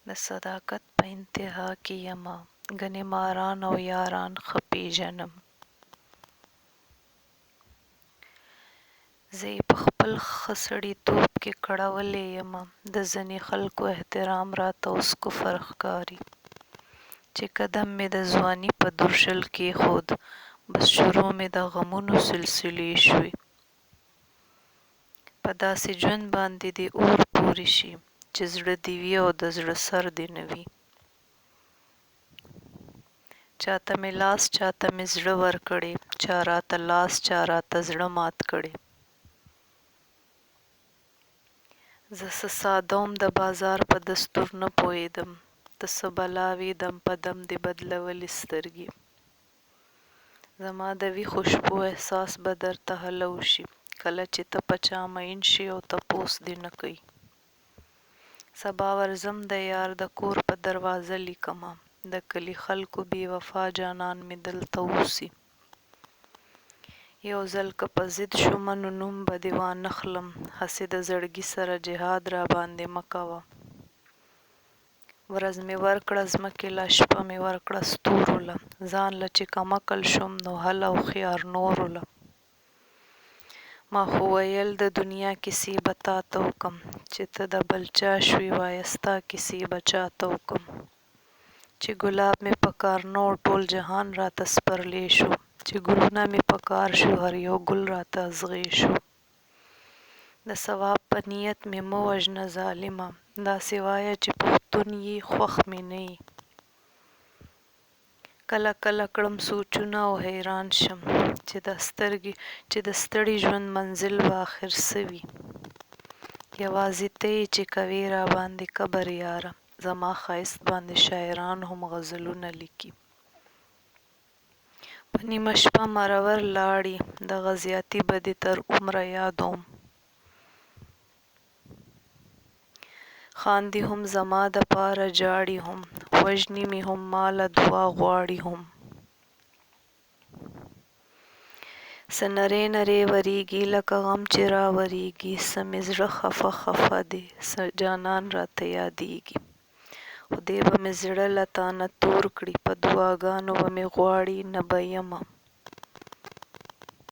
د صداقت په انتها کې یمه ګنې ماران او یاران ښه پیژنم. زه یې په خپل ښه سړیتوب کې کړولی یمه د ځینې خلکو احترام راته اوس کفر ښکاري چې قدم مې د ځواني په درشل کېښود بس شروع مې د غمونو سلسلې شوې. په داسې ژوند باندې دې اور پورې شي چې زړه دې وي او د زړه سر دې نه وي. چاته مې لاس چاته مې زړه ورکړی، چا راته لاس چا راته زړه مات کړی. زه څه ساده وم د بازار په دستور نه پوهېدم، ته څه بلاوې دم په دم دې بدلولې سترګې. زما د ویښو شپو احساس به درته هله وشي کله چې ته په چا مین شې او تپوس دې نه کوي. سبا ورځم د یار د کور په دروازه لیکمه د کلي خلکو بې وفا جانان مې دلته اوسي. یو ځل که په ضد شومه نو نوم به دې وانخلم، هسې د زړګي سره جهاد را باندې مه کوه. ورځ مې ورکړه ځمکې له، شپه مې ورکړه ستورو له، ځان له چې کم عقل شوم نو هله هوښیار نورو له. ما خو ویل د دنیا کیسې به تا ته وکم، چې ته د بل چا شوې وایه ستا کیسې به چا ته وکم. چې ګلاب مې په کار نه و ټول جهان راته سپرلی شو، چې ګلونه مې په کار شو هر یو ګل راته اغزی شو. د ثواب په نیت مې مه وژنه ظالمه، داسې وایه چې پښتون یې خوښ مې نه یې. کله کله کړم سوچونه او حیران شم چې د ستړي ژوند منزل به آخر څه وي. یوازې ته یې چې کوې را باندې کبر یاره، زما ښایست باندې شاعران هم غزلونه لیکي. په نیمه شپه مرور لاړې دغه زیاتي به دې تر عمره یادوم. خاندي هم زما دپاره جاړي هم، وژني مې هم ماله دعا غواړي هم. څه نرۍ نرۍ ورېږي لکه غم چې راورېږي، څه مې زړه خفه خفه دی، څه جانان راته یادېږي. خدای به مې زړه له تا نه تور کړي، په دعاګانو به مې غواړي نه به یمه.